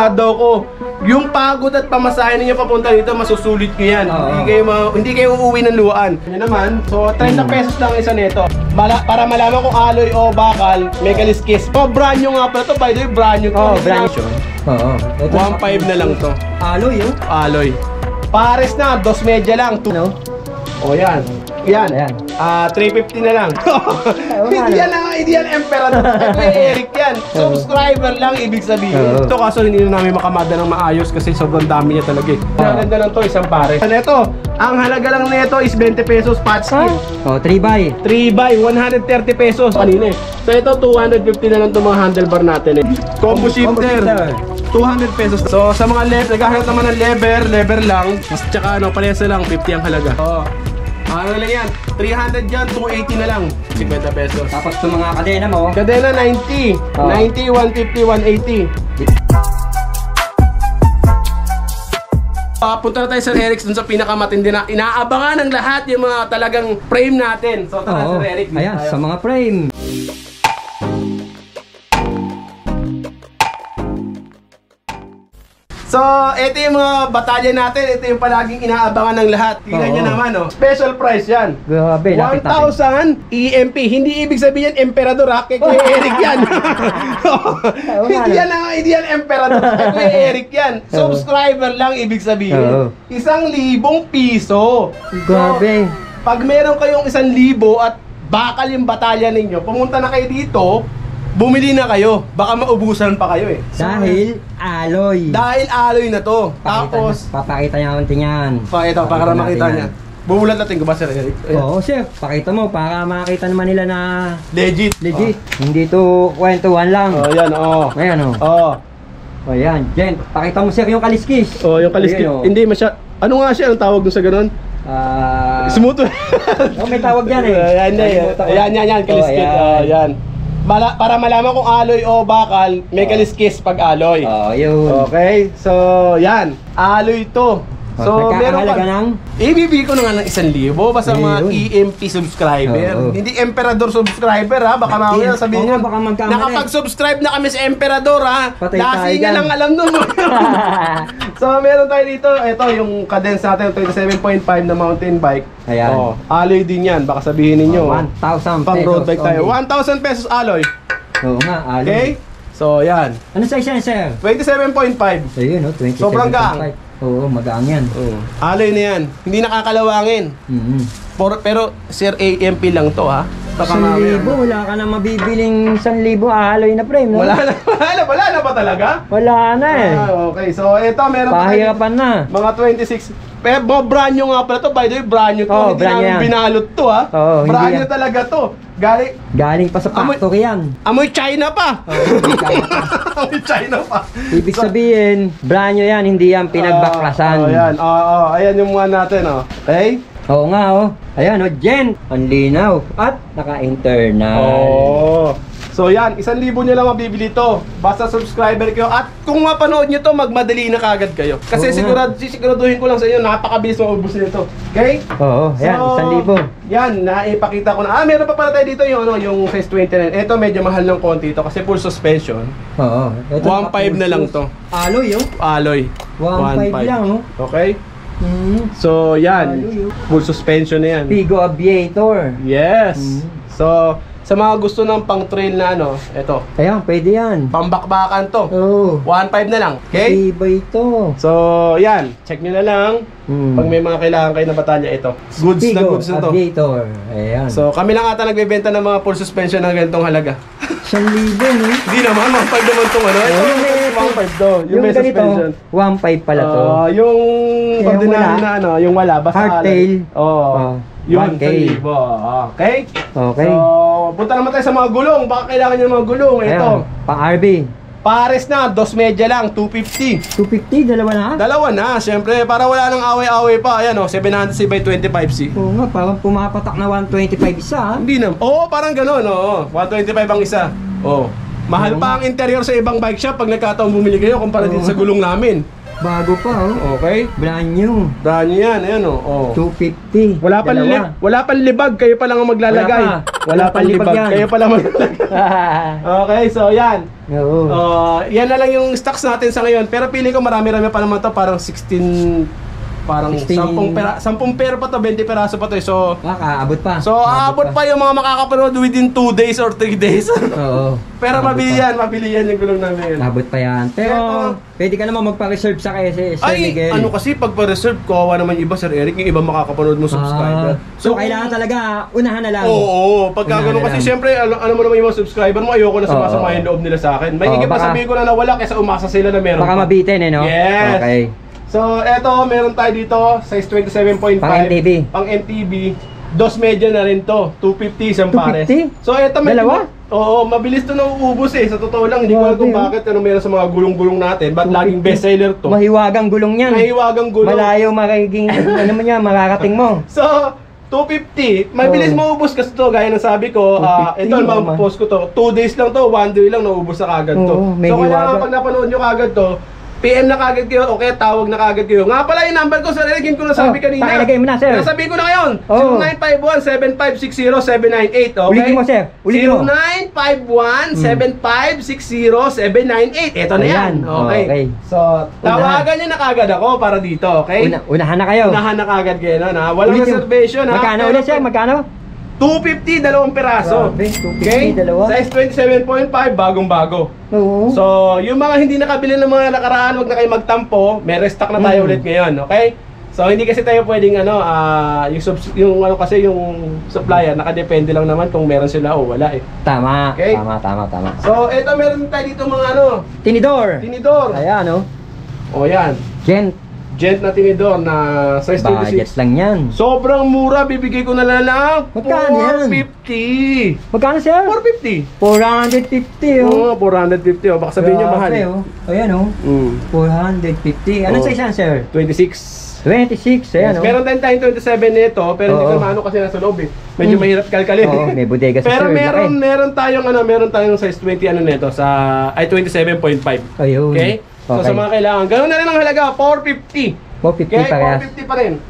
sigurado ko, yung pagod at pamasahe ninyo papunta dito, masusulit nyo yan. Hindi kayo uuwi ng luhaan. Yan naman, so 30 pesos lang isa nito. Para malaman kung aloy o bakal, may kaliskis. Oh, brand new nga pala to, by the way, brand new to. Oh, brand new. 1.5 na lang to. Aloy yun? Aloy. Pares na, 2 medya lang. Ano? O yan. Yan. 350 na lang. Hindi yan Emperador. Ito Eric yan. Subscriber lang ibig sabihin. Ito kaso hindi na namin makamada ng maayos kasi sobrang dami niya talaga eh. Ganda lang to, isang pares. Ito, ang halaga lang nito is 20 pesos patch skin. Oh, 3x. 3x, 130 pesos. Kanina eh. So ito, 250 na lang itong mga handlebar natin eh. Combo shifter. 200 pesos. So sa mga naghahanap naman ng lever lang. Tsaka ano, parehas lang, 50 ang halaga. Ano lang yan? 300 dyan, 280 na lang. 50 pesos. Tapos sa mga kadena mo? Kadena 90. 90, 150, 180. Punta na tayo sa Eric dun sa pinakamatindi na inaabangan ng lahat yung mga talagang frame natin. So tara sa Eric. Ayan, sa mga frame. So, ito yung mga batalya natin. Ito yung palaging inaabangan ng lahat. Tingnan nyo naman, oh. Special price yan. Grabe, 1,000 EMP. Hindi ibig sabihin Emperador, ha? Kay Kuya Eric yan. Hindi yan Emperador. Kay Kuya Eric yan. Subscriber lang ibig sabihin. 1,000 piso. Grabe. So, pag meron kayong 1,000 at bakal yung batalya ninyo, pumunta na kayo dito, bumili na kayo, baka maubusan pa kayo eh. Dahil aloy. Dahil aloy na to. Tapos, papakita niya natin yan. Ito, para makita niya. Bubulat natin ko ba, Sir Eric? Oo, sir. Pakita mo para makita naman nila na legit. Hindi to kwentuhan lang. Yan, Ayan, Ayan, Jen, pakita mo, sir, yung kaliskis. Yung kaliskis. Hindi masya. Ano nga siya ang tawag dun sa ganun? Smooth. May tawag yan eh. Yan, kaliskis. Yan. Para malaman kung aloy o bakal, may kaliskis pag aloy. Yun. Okay? So, yan. Aloy to. So, meron ka ng... Ibibigay ko na nga ng 1,000 basta mga EMP subscriber. Hindi Emperador subscriber, ha? Baka mamaya sabihin nyo, nakapag-subscribe na kami sa Emperador, ha? Lasi nga lang alam nun. So, meron tayo dito. Ito, yung cadence natin, 27.5 na mountain bike. Ayan. Alloy din yan. Baka sabihin ninyo. 1,000 pesos. Pang road bike tayo. 1,000 pesos alloy. Oo nga, alloy. Okay? So, yan. Ano size yan, sir? 27.5. Ayun, 27.5. Sobrang gaang. Oo, magaang yan. Alloy na yan. Hindi nakakalawangin. Pero, Sir, AMP lang to, ha? 1,000, wala ka na mabibiling 1,000 alloy na frame, no? Wala na ba talaga? Wala na eh. Okay, so ito meron pahirapan na. Mga 26. Pero brand new nga pala to. By the way, brand new to. Hindi namin binalot to, ha? Brand new talaga to. Galing pa sa factory yan. Amoy China pa. Amoy China pa. Ibig sabihin, brand new yan, hindi yan pinagbaklasan. Ayan yung mga natin, Okay? Oo nga, Ayan, Jen. Ang linaw. At naka-internal. So yan, 1,000 nyo lang mabibili to. Basta subscriber kayo. At kung mapanood nyo to, magmadali na kagad kayo. Kasi siguraduhin ko lang sa inyo, napakabilis maubos nito. Okay? Oo, yan, 1,000. Yan, naipakita ko na. Meron pa pala tayo dito yung size 29. Ito medyo mahal ng konti ito kasi full suspension. 1.5 na lang to. Alloy, Alloy. 1.5 lang, no? Okay? So yan, full suspension na yan. Pigo Aviator. Yes. So, sa mga gusto ng pang trail na ito. Ayan, pwede yan. Pambakbakan to. 1.5 na lang. Okay? Iba ito. So, yan. Check nyo na lang. Pag may mga kailangan kayo na batalya, ito. Goods na goods na to. Aviator. Ayan. So, kami lang ata nagbebenta ng mga full suspension ng ganitong halaga. 1,000, no? Hindi naman, 1.5 naman itong Ito, 1.5 to. Yung ganito, 1.5 pala to. Yung ordinary na yung wala. Hardtail. Yun, 1K. Okay? Okay. So, punta naman tayo sa mga gulong. Baka kailangan nyo ng mga gulong. Ito. Pang RB. Pares na, 2 medya lang, 250. 250, dalawa na? Dalawa na, syempre. Para wala nang away-away pa. Ayan 700C by 25C. Oo nga, parang pumapatak na 125 isa, ha? Hindi na. Parang gano'n. 125 ang isa. Mahal pa ang interior sa ibang bike shop pag nagkataong bumili kayo kumpara din sa gulong namin. Bago pa, Okay? Brand new. Brand new yan, ayan 250. Wala pang libag, kayo pa lang ang maglalagay. Wala pang libag, kayo pa lang maglalagay. Okay, so yan. Oo. Yan na lang yung stocks natin sa ngayon. Pero pili ko marami-rami pa naman to. Parang 16... Parang 10 pera pa to, 20 peraso pa to. So, aabot pa. So, aabot pa yung mga makakapanood within 2 days or 3 days. Oo. Pero mabili yan yung gulong namin. Abot pa yan. Pero, pwede ka naman magpa-reserve sa kay Sir Miguel. Ano kasi pagpa-reserve, kawawa naman iba, Sir Eric, yung iba makakapanood mo subscriber. So, kailangan talaga, unahan na lang. Oo, pagka ganun kasi syempre, alam mo naman yung mga subscriber mo, ayoko na sumasama yung loob nila sa akin. May higit na sabihin ko na nawala kaysa umasa sila na meron. Baka mabitin no? Yes. Okay. So, eto, meron tayo dito, size 27.5. Pang MTB. Pang MTB. Dos medya na rin to. 250 isang pares. 250? So, eto medyo... Dalawa? Oo, mabilis to nauubos eh. Sa totoo lang, hindi ko alam kung bakit ano meron sa mga gulong-gulong natin. Ba't laging bestseller to? Mahiwagang gulong yan. Mahiwagang gulong. Malayo makiking, ano man yan, makarating mo. So, 250. Mabilis maubos kasi to, gaya ng sabi ko. Ito, post ko to. 2 days lang to, 1 day lang naubos na kagad to. So, kailangan pag napanood nyo kagad to, PM na kagad kayo, okay, tawag na kagad kayo. Nga pala yung number ko, Sir Eric, ko nasabi kanina. Pakilagay mo na, Sir. Nasabihin ko na ngayon. 0951-7560-798, okay? Ulitin mo, Sir. Ulitin mo. 0951-7560-798. Ito na yan. Okay. So, tawagan nyo na kagad ako para dito, okay? Unahan na kayo. Unahan na kagad kayo, no? Walang reservation, ha? Magkano ulit, Sir? Magkano? 250, dalawang peraso. Okay? Size 27.5, bagong-bago. Oo. So, yung mga hindi nakabili ng mga nakaraan, wag na kayo magtampo. May restock na tayo ulit ngayon, okay? So, hindi kasi tayo pwedeng yung supplier, nakadepende lang naman kung meron sila o wala eh. Tama. Okay? Tama. So, eto meron tayo dito mga Tinidor. Ayan, O yan. Gent na tinidor na size 26. Budget lang yan. Sobrang mura, bibigay ko na lang. Magkano yan? 450. Magkano, Sir? 450. 450, Oo, 450. Baka sabihin nyo mahal. Ayan, 450. Anong size yan, Sir? 26. 26, ayan, Meron tayong 27 nito, pero hindi ko maano kasi nasa loob eh. Medyo mahirap kalkalin. Oo, may bodega sa pero Sir. meron tayong size 20 nito sa 27.5. Ayun. Okay? So sa mga kailangan, ganoon na rin ang halaga, 450. 450 okay, parehas. 450 pa rin.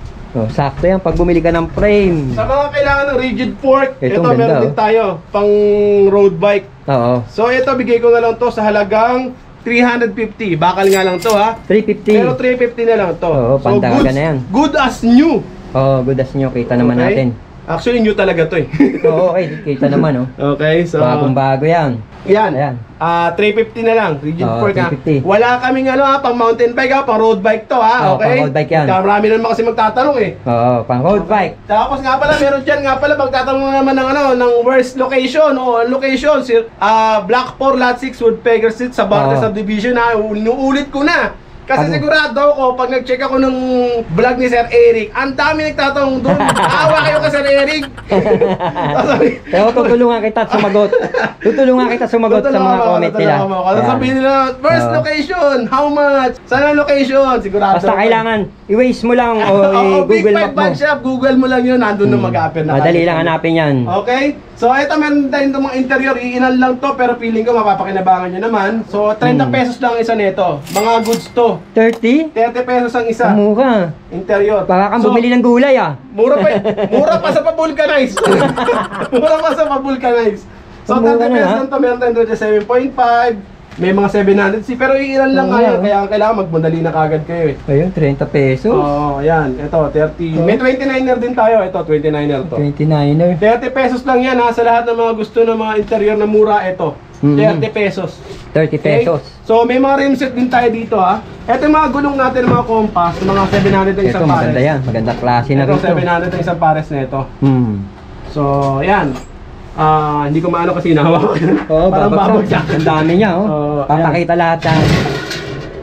Sakto yan pag bumili ka ng frame. Sa mga kailangan ng rigid fork, ito ganda, meron din tayo, pang road bike. Oo. So ito, bigay ko na lang to sa halagang 350. Bakal nga lang to ha. 350. Pero 350 na lang to. Oo, pandaga na yan. Good as new. Oo, good as new. Kita naman natin. Actually, new talaga to eh. Oo, okay. Kita naman Okay, so... bagong-bago yan. Yan. Ayan. 350 na lang. Rigid fork ha. 350. Wala kaming pang mountain bike ha, pang road bike to ha. Okay? Pang road bike yan. Marami na naman kasi magtatanong eh. Oo, pang road bike. Tapos nga pala, meron dyan nga pala, magtatanong naman ng worst location o location. Blackport, Lot 6, Woodpecker Street, sa Barte Subdivision ha. Inuulit ko na. Kasi sigurado ako, pag nag-check ako ng vlog ni Sir Eric, ang dami nagtatanong doon. Awa kayo kay Sir Eric. Pero tutulungan kita sumagot. Tutulungan kita sumagot sa mga comment nila. Sabihin nila, first location, how much? Saan ang location? Sigurado. Basta kailangan, i-waze mo lang o i-Google Map mo. Shop, Google mo lang yun, nandun na mag-appear na. Madali lang hanapin yan. Okay? So ito, meron tayong itong mga interior, iinan lang to, pero feeling ko mapapakinabangan nyo naman. So 30 pesos lang isa nito. Mga goods to. 30? 30 pesos ang isa. Mura. Interior. Baka kang bumili ng gulay Mura pa sa pa-vulcanize. Mura pa sa pa-vulcanize. So 30 pesos lang to, meron tayong 7.5. May mga 700C, pero iilan lang kaya kailangan magmadali na kagad kayo eh. Ayun, 30 pesos. Oo, ayan. Ito, 30. May 29er din tayo. Ito, 29er to. 29er. 30 pesos lang yan ha. Sa lahat ng mga gusto ng mga interior na mura, ito. 30 pesos. 30 pesos. So, may mga rim set din tayo dito ha. Ito yung mga gulong natin, mga compass, mga 700 ang isang pares. Maganda yan. Maganda klase na rin ito. 700 ang isang pares na ito. So, yan. Hindi ko maano kasi hinahawak. Parang babagsak. Ang dami niya papakita lahat yan.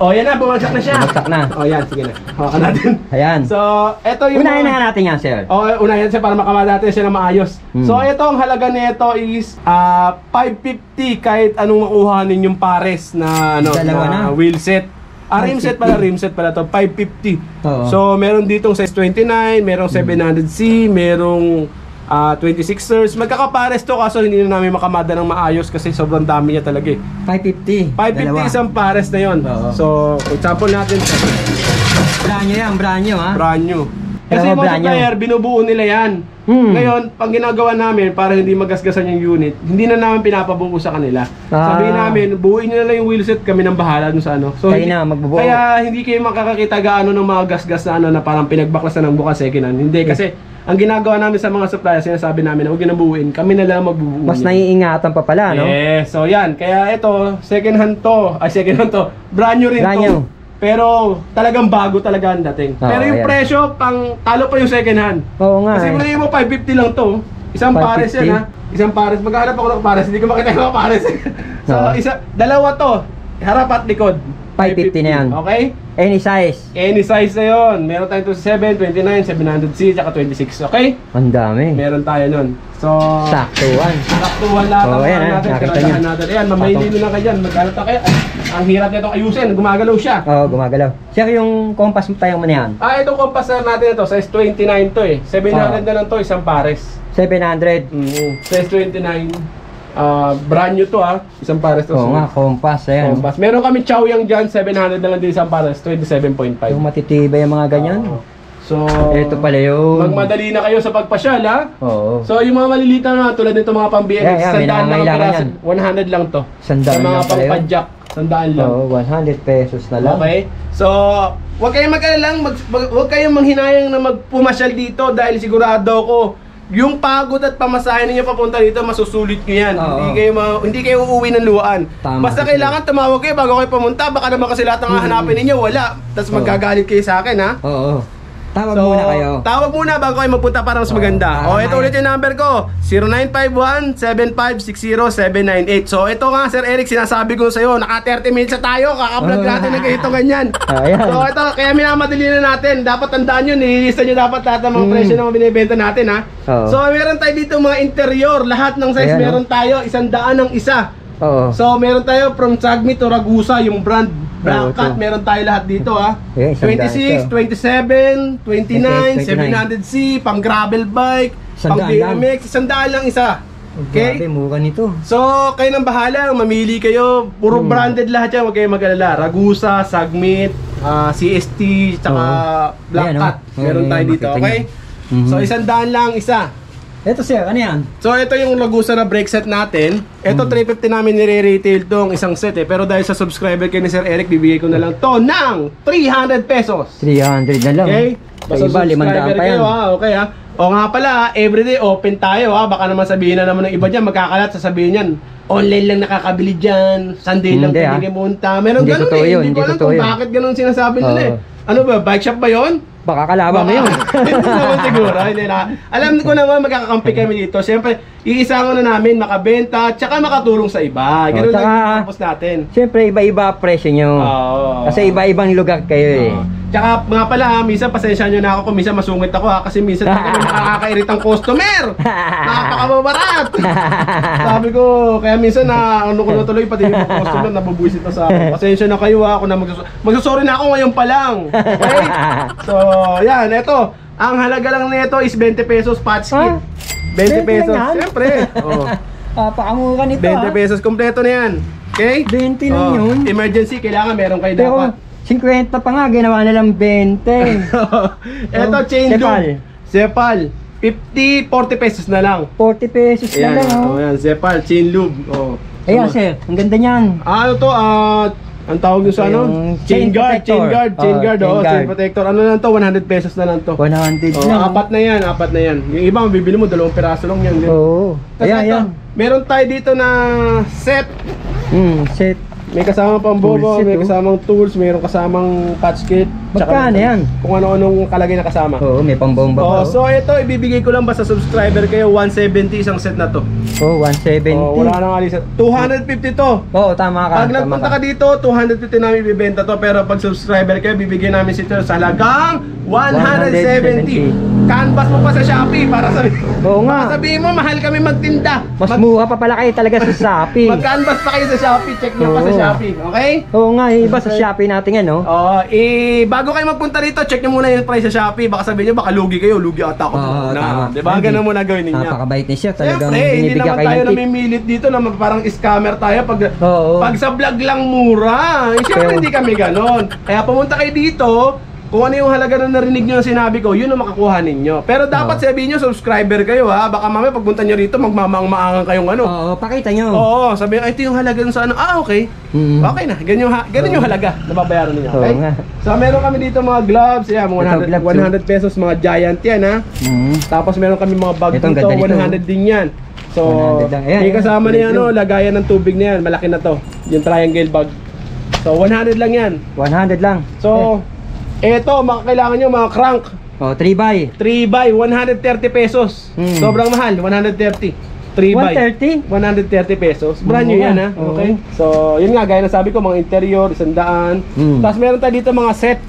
Yan na, bumagsak na siya. Bumagsak na. Yan, sige na. Hawakan natin. Ayan. So, ito yung unahin na natin yan, Sir. Unahin siya para makamada natin siya na maayos. So, ito ang halaga nito is 550 kahit anong makuha ninyong pares na wheel set. Rim set pala to, 550. So, meron ditong size 29, merong 700C, merong 26ers. Magkakapares to kaso hindi na namin makamada ng maayos kasi sobrang dami niya talaga eh. 550. 550 isang pares na yon. So, example natin. Brand new yan, brand new ha. Brand new. Kasi yung mga supplier, binubuo nila yan. Ngayon, pag ginagawa namin para hindi magasgasan yung unit, hindi na namin pinapabuo sa kanila. Sabihin namin, buuin nyo na lang yung wheelset, kami nang bahala dun sa ano. So, kaya hindi kayo makakakita gaano ng mga gasgas na ano na parang pinagbaklasan ng bukas second hand. Hindi, kasi ang ginagawa namin sa mga suppliers, sinasabi namin na huwag nang buuin, kami na lang magbubuo. Mas naiingatan pa pala, no? So yan, kaya ito, second hand to, brand new rin to. Pero talagang bago talaga ang dating. Pero yung presyo, pang talo pa yung second hand. Oo nga. Kasi kung mo 550 lang to, isang pares yan ha. Isang pares, maghanap ako ng pares, hindi ko makita yung mga pares. So dalawa to, harap at likod. 550 na yan. Okay? Any size? Any size na yun. Meron tayong 27, 29, 700C, tsaka 26. Okay? Ang dami. Meron tayo nun. So, saktuhan. Saktuhan lahat ang ayan, natin. Nakita natin. Ayan, mamailino na kayo dyan. Magkalat na kayo. Ang hirap nito ayusin. Gumagalaw siya. Oo, gumagalaw. Sir, yung compass mo tayong manihan? Itong compass natin ito, size 29 to eh. 700 na lang to, isang pares. 700? Size 29. Brand new to isang pares to. Oo nga, compass. Ayan. Compass. Meron kami Chaoyang dyan, 700 na lang din isang pares, 27.5. Yung matitibay yung mga ganyan. So, ito pala yun. Magmadali na kayo sa pagpasyal Oo. So, yung mga malilita na tulad nito mga pang-BMX, sandaan lang ang piraso. 100 lang to. Sandaan lang mga pang-padjak, sandaan lang. Oo, 100 pesos na lang. Okay? So, huwag kayong mag-alala, huwag kayong manghinayang na magpumasyal dito dahil sigurado ko yung pagod at pamasahe ninyo papunta dito, masusulit nyo yan. Hindi kayo uuwi ng luwaan. Basta kailangan tumawag kayo bago kayo pumunta. Baka naman kasi lahat ng hahanapin ninyo, wala. Tapos magagalit kayo sa akin, ha? Oo. Tawag muna kayo. Tawag muna bago kayo magpunta para mas maganda. Ito ulit yung number ko. 0951-7560798. So ito nga Sir Eric, sinasabi ko sa'yo, naka 30 minutes na tayo, kaka-vlog natin ng ganito ganyan. So ito, kaya minamadali na natin. Dapat tandaan nyo, nililista nyo dapat lahat ng mga presyo na mga binibenta natin, ha. So meron tayo dito mga interior, lahat ng size meron tayo, 100 ang isa. So meron tayo from Sagmi to Ragusa, yung brand Black Cat, meron tayo lahat dito, ha. 26, 27, 29, 700C, pang gravel bike, pang BMX, 100 lang isa. Okay? Grabe, mura nito. So, kayo nang bahala, mamili kayo. Puro branded lahat yan, huwag kayong mag-alala. Ragusa, Sagmit, CST, tsaka Black Cat. Meron tayo dito, okay? So, 100 lang isa. Ito sir, ano yan? So ito yung Ragusa na brake set natin. Ito 350 namin nire-retail tong isang set eh. Pero dahil sa subscriber kay ni Sir Eric, bibigay ko na lang to ng 300 pesos. 300 na lang. Okay? Basta iba, 500 pa yan. Okay ha. O nga pala, everyday open tayo ha. Baka naman sabihin na naman ng iba dyan, magkakalat, sasabihin yan, online lang nakakabili dyan, Sunday lang pinigay punta. Meron ganun eh. Hindi ko alam kung bakit ganun sinasabi nila eh. Ano ba, bike shop ba yon? Baka kalaban mo yun. Hindi naman siguro, hindi na. Alam ko naman magkakakampi kami dito. Siyempre, iisa ko na namin makabenta, tsaka makatulong sa iba. Ganun lang yung purpose natin. Siyempre, iba-iba presyo nyo. Kasi iba-ibang lugar kayo eh. Tsaka nga pala, minsan pasensya nyo na ako kung minsan masungit ako ha. Kasi minsan talaga may nakakairitang customer. Nakapakababarat. Sabi ko, kaya minsan na ano ko na tuloy, pati yung customer nabubuisit na sa akin. Pasensya na kayo ha, ako na magsusorry na ako ngayon pa lang. Okay? So, yan, eto. Ang halaga lang nito is 20 pesos patch kit. 20 pesos. Siyempre. Pakamura nito 20 pesos, kompleto na yan. Okay? 20 lang yun. Emergency, kailangan meron kayo dapat. 50 pa nga, ginawa na lang 20. Eto, chain loop. Zepal. 50, 40 pesos na lang. 40 pesos na lang. Ayan, Zepal, chain loop. Ayan, sir. Ang ganda niyan. Ano to? Ang tawag nyo sa ano? Chain guard. Chain protector. Ano lang to? 100 pesos na lang to. 100 lang. Apat na yan. Yung iba, mabibili mo, 2 piraso lang yan. Oo. Ayan. Meron tayo dito na set. Set. May kasamang pambobo, may kasamang tools, mayroong kasamang patch kit. Magkano yan? Kung ano-anong kalagay na kasama. Oo, may pambomba pa. So ito, ibibigay ko lang ba sa subscriber kayo, 170 isang set na to. 170. Wala nang alisan. 250 to. Oo, tama ka. Pag nagpunta ka dito, 250 namin ibibenta to. Pero pag subscriber kayo, bibigyan namin si sa halagang 170. Canvas mo pa sa Shopee para sabihin. Oo nga. Sabihin mo, mahal kami magtinda. Mas mura pa pala kayo talaga sa Shopee. Mag-canvas pa kayo sa Shopee. Check nyo pa sa Shopee. Okay? Oo nga, iba sa Shopee natin yan, no? Bago kayo magpunta dito, check nyo muna yung price sa Shopee. Baka sabihin nyo, baka lugi kayo. Lugi ata ako. Tama. Diba? Ganun muna gawin ninyo. Napakabait ni siya. Talagang binibigyan hindi naman tayo namimilit dito na parang scammer tayo. Pag sa vlog lang mura. Siyempre hindi kami ganon. Kaya pumunta kayo dito. kung ano yung halaga na narinig nyo na sinabi ko, yun ang makakuha ninyo. Pero dapat sabihin nyo, subscriber kayo ha. Baka mamaya pagpunta nyo rito, magmamaang-maangan kayong ano. Oo, pakita nyo. Oo, sabihin, ay, ito yung halaga sa ano. Ah, okay. Okay na, ganyan yung halaga na babayaran ninyo. Okay? So, meron kami dito mga gloves. Yan, 100 pesos, mga giant yan ha. Tapos meron kami mga bag dito, 100 din yan. So, may kasama niya ano, lagayan ng tubig na yan. Malaki na to, yung triangle bag. So, 100 lang yan. 100 lang. So, eto, makakailangan nyo mga crank. 3x. 3x, 130 pesos. Sobrang mahal, 130. 3x. 130 pesos. Brand new yan ha. Okay. So, yun nga, gaya na sabi ko, mga interior, 100. Tapos meron tayo dito mga set.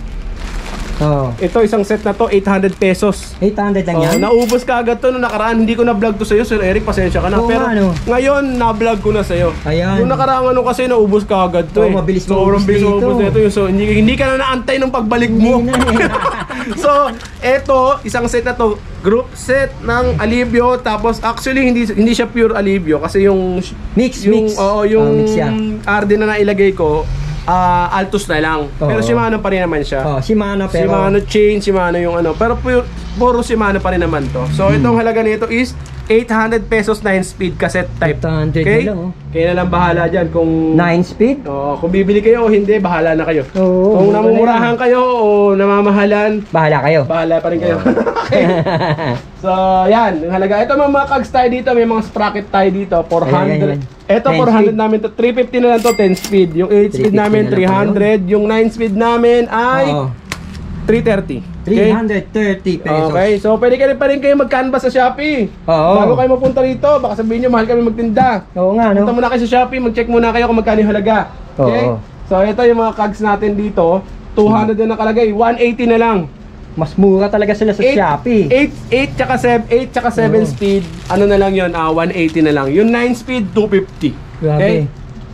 Ito, isang set na to, 800 pesos. 800 lang yan? Naubos ka agad to nung nakaraan. Hindi ko na-vlog to sa'yo, Sir Eric, pasensya ka na. Pero ngayon, na-vlog ko na sa'yo. Yung nakaraan ano kasi, naubos ka agad to mabilis maubos dito. So, hindi ka na naantay ng pagbalik mo. So, eto, isang set na to, group set ng Alivio. Tapos, actually, hindi siya pure Alivio. Kasi yung mix. Oo, yung RD na nailagay ko, Altus na lang. Pero Shimano pa rin naman siya. Shimano pero Shimano chain, Shimano yung ano. Pero puro Shimano pa rin naman to. So itong halaga nito is 800 pesos 9-speed cassette type. 800 okay? lang. Kaya na lang bahala dyan kung 9-speed? Kung bibili kayo o hindi, bahala na kayo. Kung namumurahan kayo o namamahalan, bahala kayo. Bahala pa rin kayo. Okay. So yan, yung halaga. Ito mga cogs tayo dito, may mga sprocket tayo dito, 400. Ito 400 namin to, 350 na lang to, 10 speed. Yung 8 speed namin 300, yung 9 speed namin ay 330. 330 pesos. Okay, so pwede ka rin pa rin kayo mag-canvas sa Shopee. Bago kayo mapunta rito, baka sabihin nyo mahal kami magtinda. Oo nga, no? Punta muna kayo sa Shopee, mag-check muna kayo kung magkano yung halaga. Okay? So ito yung mga cogs natin dito, 200 na nakalagay, 180 na lang. Mas mura talaga sila sa Shopee. 8 tsaka 7 speed, ano na lang yun, 180 na lang. Yung 9 speed, 250. Okay?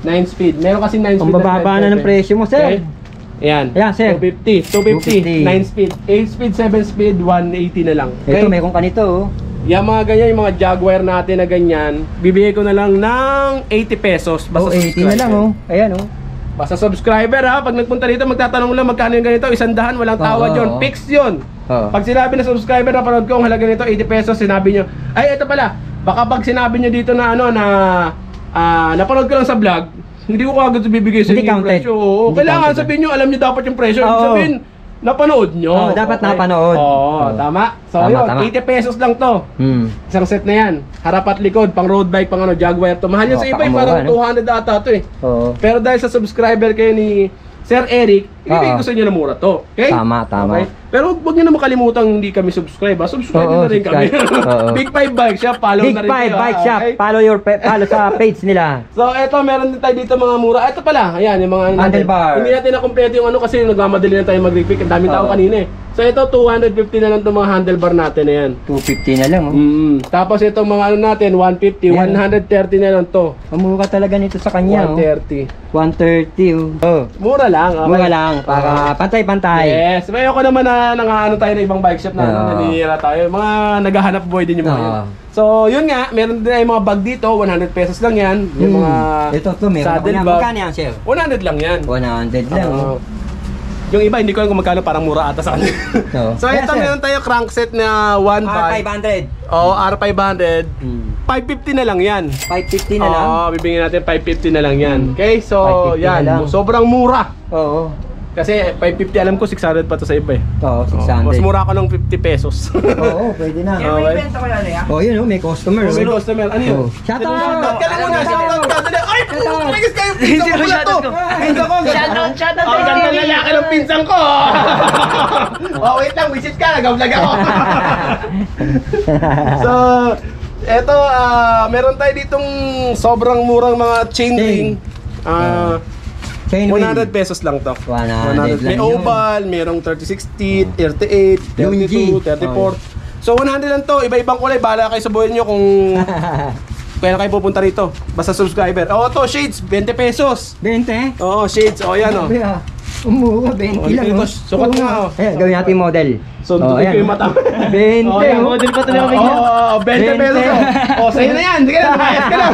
9 speed. Meron kasi 9 speed. Ang bababa na ng presyo mo, sir. Okay? Ayan, sir. 250, 9 speed, 8 speed, 7 speed, 180 na lang. Okay? Ito, meron ka nito. Yung mga ganyan, yung mga Jaguar natin na ganyan, bibigay ko na lang ng 80 pesos. Basta 80 na lang, Ayan, Basta subscriber ha, pag nagpunta dito magtatanong lang magkano yung ganito, 100, walang tawad yun, fix yun. Pag sinabi na subscriber na panood ko ang halaga nito 80 pesos, sinabi nyo, ay ito pala, baka pag sinabi nyo dito na ano na napanood ko lang sa vlog, hindi ko agad bibigay sa inyo yung presyo. Kailangan sabihin nyo, alam nyo dapat yung presyo. Sabihin, napanood nyo. Dapat napanood. Tama. So yun, 80 pesos lang to. Isang set na yan. Harap at likod, pang road bike, pang ano, Jaguar to. Mahal yun sa iba, parang 200 ata to eh. Pero dahil sa subscriber kayo ni Sir Eric, ibigay ko sa inyo na mura to. Okay? Tama. Okay? Pero huwag nyo na makalimutan hindi kami subscribe. Subscribe na rin kami. Big 5 Bike Shop, follow na rin kayo. Big 5 Bike Shop, follow sa page nila. So eto, meron din tayo dito mga mura. Ito pala, ayan, yung mga handlebar. Hindi natin na-complete yung ano kasi nagmamadali na tayo mag-repick. Ang daming tao kanina eh. So ito, 250 na lang itong mga handlebar natin na yan. 250 na lang, Tapos itong mga ano natin, 150, 130 na lang to. Mura talaga nito sa kanya, 130. 130, Mura lang, okay? Mura lang, para pantay-pantay. Yes, may ako naman na nangaano tayo ng ibang bike shop na nanihira tayo. Mga naghahanap buhay din yung mga yun. So, yun nga, meron din yung mga bag dito, 100 pesos lang yan. Yung mga ito, meron ako yan. Magkano yan, sir? 100 lang yan. 100 lang, Yung iba, hindi ko alam kung magkano, parang mura ata sa kanila. So, ito meron tayo crankset na 500. R500. 550 na lang yan. 550 na lang? Bibigyan natin 550 na lang yan. Okay, so yan, sobrang mura. Kasi 550 alam ko 600 pa to sa iba eh. 600. Mas mura ko ng 50 pesos. Pwede na. Okay. Yun may customer. May customer. Ano yun? Shoutout ka lang muna, shoutout ka. Ay, pumagis kayo pinsan ko pala to. Pinsan ko. Shoutout. Ang ganda lalaki ng pinsan ko. Wait lang, wisit ka, nag-vlog ako. So, eto, meron tayo ditong sobrang murang mga chain ring. 100 pesos lang to. 100 lang. May oval, merong 3060, 38, 32, 34. So 100 lang to, iba-ibang kulay. Bahala kayo sa buhay nyo kung kaya kayo pupunta rito. Basta subscriber. To shades, 20 pesos. 20? Oo, shades. Yan Umura, 20 lang. Sukat nga gawin natin model. So, ko yung mata. 20. Model pa ito na bigyan. 20 pesos. Sa'yo na yan. Sige na, namayas ka lang.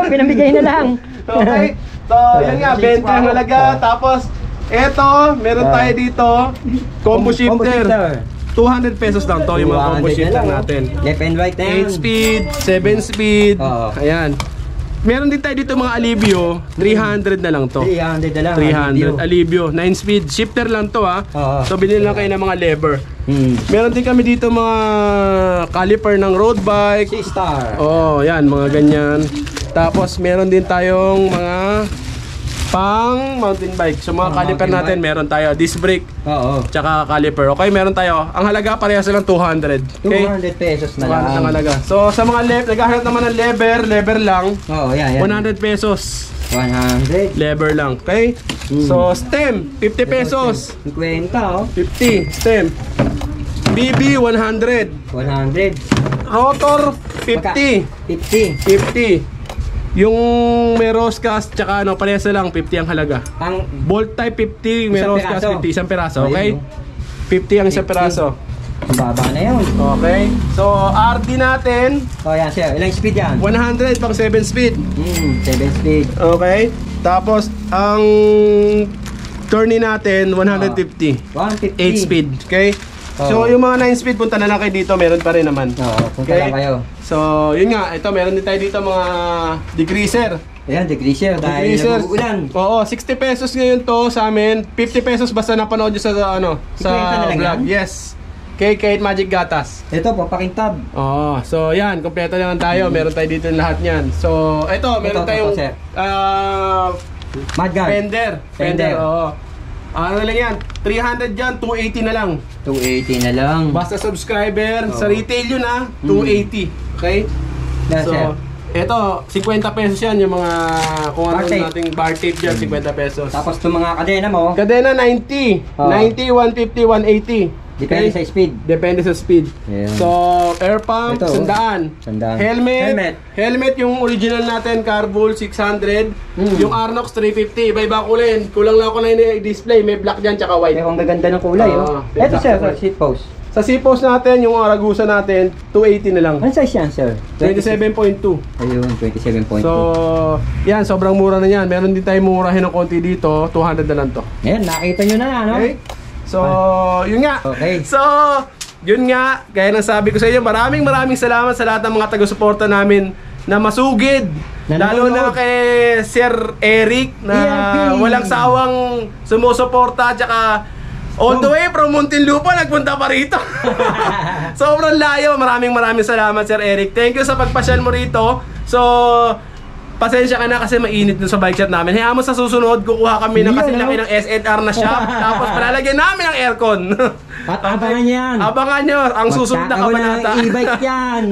Pinamigay na lang. Okay. So, yan nga, 20 ang halaga. Tapos, Eto, meron tayo dito, combo shifter. 200 pesos lang to yung mga combo shifter natin. Left and right na 8 speed, 7 speed. Ayan. Meron din tayo dito mga Alivio, 300 na lang to. 300 na lang. 300 Alivio, 9 speed, shifter lang to ha. So bilhin lang kayo ng mga lever. Meron din kami dito mga caliper ng road bike. C-Star. Oh, yan, mga ganyan. Tapos meron din tayong mga pang mountain bike. So mga caliper natin, meron tayo disc brake. Tsaka caliper. Okay, meron tayo. Ang halaga parehas lang 200. Okay? 200 pesos na lang. Ang halaga. So sa mga naghahanap naman ng lever lang. Yan. 100 pesos. 100. Lever lang. Okay? So stem, 50 pesos. 50 50 stem. BB 100. 100. Rotor 50. 50. Yung may Roscast tsaka ano, parehas na lang 50 ang halaga. Ang bolt type 50, may Roscast 50, isang peraso, okay? 50 ang isang peraso. Ang baba na yun. Okay. So RD natin, yan sir, ilang speed yan? 100 pang 7 speed. 7 speed. Okay. Tapos ang tourney natin 150. 150. 8 speed, okay? So yung mga 9 speed, punta na lang kayo dito, meron pa rin naman. Punta lang kayo. So yun nga, ito meron din tayo dito mga degreaser. Ayan, degreaser dahil nag-uulan. Oo, 60 pesos ngayon to sa amin. 50 pesos basta napanood nyo sa ano, sa vlog. Yes. Kate Magic Gatas. Ito, papakintab. Oo, so yan, kompleto naman tayo. Meron tayo dito lahat niyan. So, ito, meron tayong Fender. Oo. Ano lang yan? 300 dyan, 280 na lang. 280 na lang. Basta subscriber, sa retail yun ha, 280. Okay? So, ito, 50 pesos yan yung mga kung ano nating bar tape dyan, 50 pesos. Tapos itong mga kadena mo? Kadena 90. 90, 150, 180. Depende sa speed. Depende sa speed. So, air pump, 100. Helmet yung original natin, Carbull 600. Yung Arnox 350. Iba-iba kulay. Kulang lang ako na i-display. May black dyan, tsaka white. Ang gaganda ng kulay. Ito sir, seat post. Sa seat post natin, yung Aragusa natin, 280 na lang. Ano size yan sir? 27.2. Ayun, 27.2. So, yan, sobrang mura na yan. Meron din tayong murahin ng konti dito. 200 na lang to. Ayan, nakita nyo na, no? Okay? So, yun nga. Okay. So, yun nga. Gaya ng sabi ko sa inyo, maraming salamat sa lahat ng mga taga-suporta namin na masugid. Lalo na kay Sir Eric na walang sawang sumusuporta. Tsaka, all the way from Muntinlupa, nagpunta pa rito. Sobrang layo. Maraming salamat, Sir Eric. Thank you sa pagpasyal mo rito. So, pasensya ka na kasi mainit dun sa bike shop namin. Hayaan mo sa susunod, kukuha kami ng kasi laki ng SNR na shop. Tapos palalagyan namin ang aircon. At abangan yan. Abangan nyo ang susunod na kabanata. E-bike yan.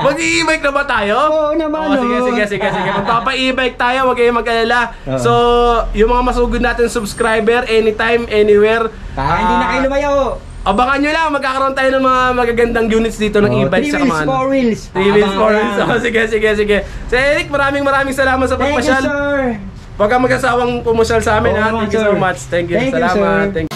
Mag-i-e-bike na ba tayo? Oo naman. Sige. Magpapa-e-bike tayo, wag kayong mag-alala. So, yung mga masugod natin subscriber, anytime, anywhere. Hindi na kayo lumayo. Abangan nyo lang, magkakaroon tayo ng mga magagandang units dito ng e-bike sa Kaman. 3 wheels, 4 wheels. 3 wheels, 4 wheels. So, sige. So Eric, maraming salamat sa pagpasyal. Thank you, sir. Huwag kang mag-asawang pumusyal sa amin ha. Thank you so much. Thank you. Salamat.